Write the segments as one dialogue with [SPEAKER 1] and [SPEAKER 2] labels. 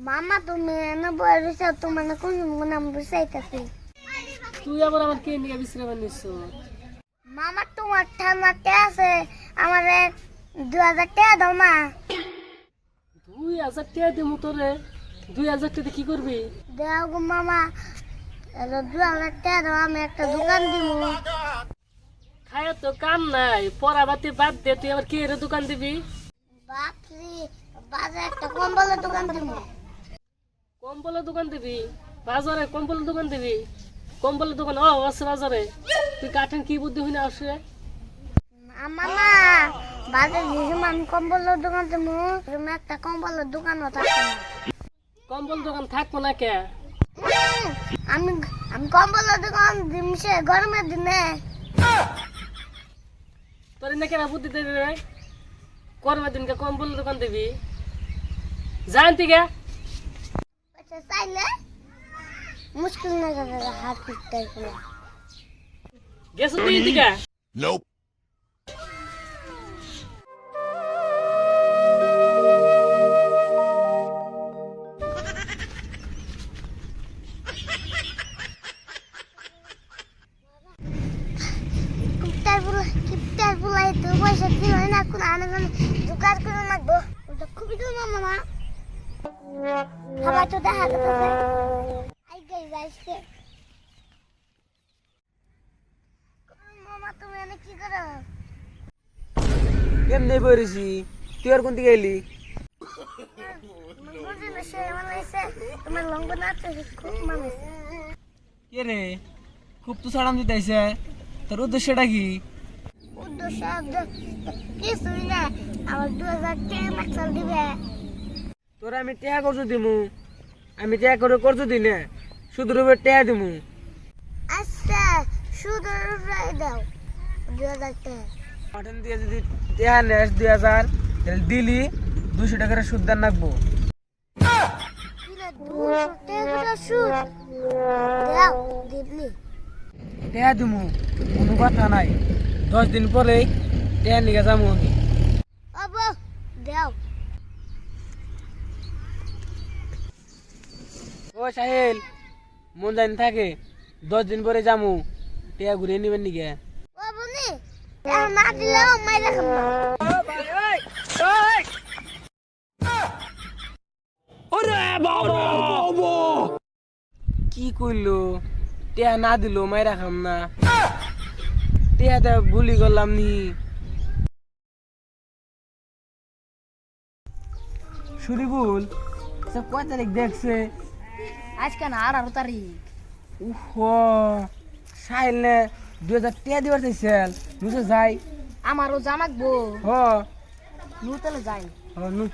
[SPEAKER 1] মামা তুমি এনে বয়স তোমার কোন নাম বুঝাইতেছি
[SPEAKER 2] তুই আবার আমার কে নিয়ে বিশ্রাম নিচ্ছ?
[SPEAKER 1] মামা তোমার ঠান্ডাতে আছে আমারে 2000 টাকা দাও না।
[SPEAKER 2] 2000 টাকা দিমু তোরে? 2000 টাকা কি করবি?
[SPEAKER 1] দাও গো মামা, 2000 টাকা দাও, আমি একটা দোকান দিব।
[SPEAKER 2] খায় তো কাম নাই, পড়াবাতি বাদ দে, তুই আবার কি এর দোকান দিবি?
[SPEAKER 1] বাপরে, বাজারে একটা কম্বলের দোকান দিব।
[SPEAKER 2] কম্বলের দোকান দিবি? বাজারে কম্বলের দোকান দিবি? কম্বলের দোকান আছে বাজারে? তুই কাঠেন কি বুদ্ধি হইনা আসে?
[SPEAKER 1] মামা বাজারে দিয়েছি আমি কম্বলের দোকান দিব, তুমি একটা কম্বলের দোকানও থাকবে না।
[SPEAKER 2] কম্বল দোকান থাকবো না কে?
[SPEAKER 1] আমি আমি কম্বলের দোকান দিম সে গরমের দিনে।
[SPEAKER 2] তোর না কেনা বুদ্ধি দেবে রে? করবে দিনকে কম্বলের দোকান দিবি? জানতি গে?
[SPEAKER 1] আচ্ছা চাইলে মুশকিল না করে হাত পিটতে করে।
[SPEAKER 2] গেছো তুই দিকে?
[SPEAKER 3] Nope.
[SPEAKER 1] কিপটার বুলাই তো পয়সা দিল না, কোন আনে জোগাড় করে রাখবো। ওটা খুবই তো মামা খাবার তো দেখা যাচ্ছে। আই গাই যাইছে মামা, তুমি এনে কি করো?
[SPEAKER 4] এমনি বইরেছি, তুই আর কোন দিকে এলি?
[SPEAKER 1] তোমার লঙ্গ নাচে খুব মানেছে।
[SPEAKER 4] কে রে, খুব তো সাড়াম দিতে আইছে, তোর উদ্দেশ্যটা কি?
[SPEAKER 1] উদ্দেশ্য কিছুই না, আমার 2000 টাকা মাকসাল দিবে।
[SPEAKER 4] তোরা আমি টেহা করছো দিমু, আমি টেহা করে করছো দি না, শুধু রূপে টেহা দিমু।
[SPEAKER 1] আচ্ছা শুধু রাই দাও 2000 টাকা।
[SPEAKER 4] পাঠান দিয়ে যদি টেহা নেস 2000, তাহলে দিলি 200 টাকার সুদ দান রাখবো।
[SPEAKER 1] দিলে 200 টাকা সুদ দাও দিবলি।
[SPEAKER 4] টেহা দিমু, কোনো কথা নাই, 10 দিন পরেই টেহা নিয়ে যাবো আমি।
[SPEAKER 1] আবো দাও।
[SPEAKER 4] ও সাহেল, মন জানি থাকে, 10 দিন পরে যামু, টেহা ঘুরে নিবেন নিকে।
[SPEAKER 1] ও বনি না দিলেও মাইরা খাবো।
[SPEAKER 4] কি কইলো, টেহা না দিল মাইরা খাম না, টেহাতে ভুলি করলাম নি। সুরিবুল সব কয় তারিখ দেখছে?
[SPEAKER 2] আজকে না 18 তারিখ।
[SPEAKER 4] উহ, সাহিল নে 2000 টেহা দিবার চাইছিল, নুসে যাই।
[SPEAKER 2] আমারও জানাকবো,
[SPEAKER 4] হ
[SPEAKER 2] নুতলে যাই।
[SPEAKER 4] হ নু।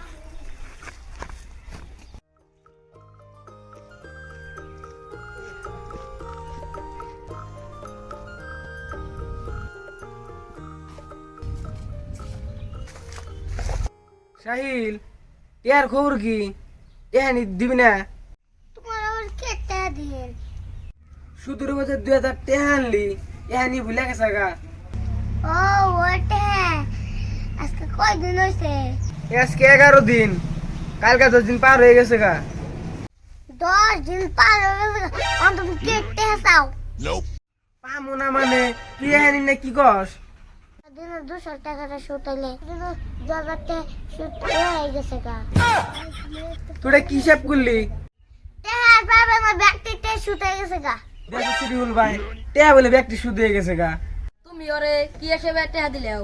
[SPEAKER 4] সাহিল, টেহার খবর কি? টেহা নি দিবি না?
[SPEAKER 1] তোমার আবার কে টাকা দিয়ে?
[SPEAKER 4] সুদূর বছর 2000 টেহা আনলি, টেহা নি ভুলে গেছে গা।
[SPEAKER 1] ও ওটা আজকে কয়দিন হয়েছে?
[SPEAKER 4] আজকে 11 দিন, কালকে 10 দিন পার হয়ে গেছে গা।
[SPEAKER 1] 10 দিন পার হয়ে গেছে, অন্তত কে টাকা চাও?
[SPEAKER 3] Nope.
[SPEAKER 4] পামু না মানে, তুই এহানি না কি কস?
[SPEAKER 1] দিনে 200 টাকাটা সুদ হইলে দিনে 2000 টাকা সুদ হয়ে গেছে গা।
[SPEAKER 4] তোরা কি হিসাব করলি?
[SPEAKER 1] টাকা পাবে না, ব্যক্তিতে সুদ হয়ে গেছে গা।
[SPEAKER 4] দেখো সিরিউল ভাই, টেহা বলে ব্যক্তি সুদ হয়ে গেছে গা।
[SPEAKER 5] তুমি ওরে কি হিসেবে টাকা দিলেও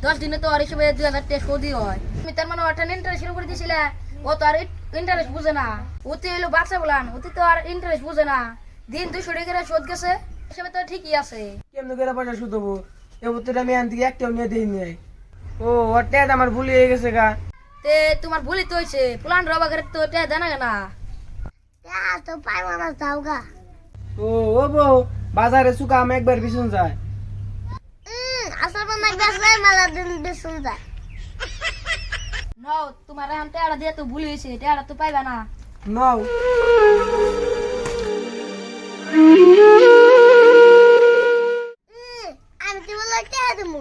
[SPEAKER 5] 10 দিনে তো ওর হিসেবে 2000 টাকা সুদই হয়। তুমি তার মানে ওটা ইন্টারেস্ট শুরু করে দিছিলে, ও তো আর ইন্টারেস্ট বুঝে না। অতি হইলো বাচ্চা বলান, অতি তো আর ইন্টারেস্ট বুঝে না। দিন 200 টাকা সুদ গেছে, হিসেবে তো ঠিকই আছে।
[SPEAKER 4] কেমনে করে পয়সা সুদ হবো? এবার তোর আমি আন থেকে একটাও নিয়ে দিই নাই। ও ওর টেহাটা আমার ভুল হয়ে গেছে গা।
[SPEAKER 5] তে তোমার ভুলই তো হয়েছে, প্লান রবা করে তো টাকা দেনা কেনা।
[SPEAKER 1] টাকা তো পাইব না, যাও গা।
[SPEAKER 4] ও ও বউ, বাজারে চুকা আম একবার বিছুন যায়।
[SPEAKER 1] আসল বানাই গেছে মেলা দিন বেসুন যায়।
[SPEAKER 5] নাও তোমার এখন টাকা দিয়ে তো ভুল হয়েছে, টাকা তো পাইবা না।
[SPEAKER 4] নাও।
[SPEAKER 1] আমি তো বলে টাকা দেবো।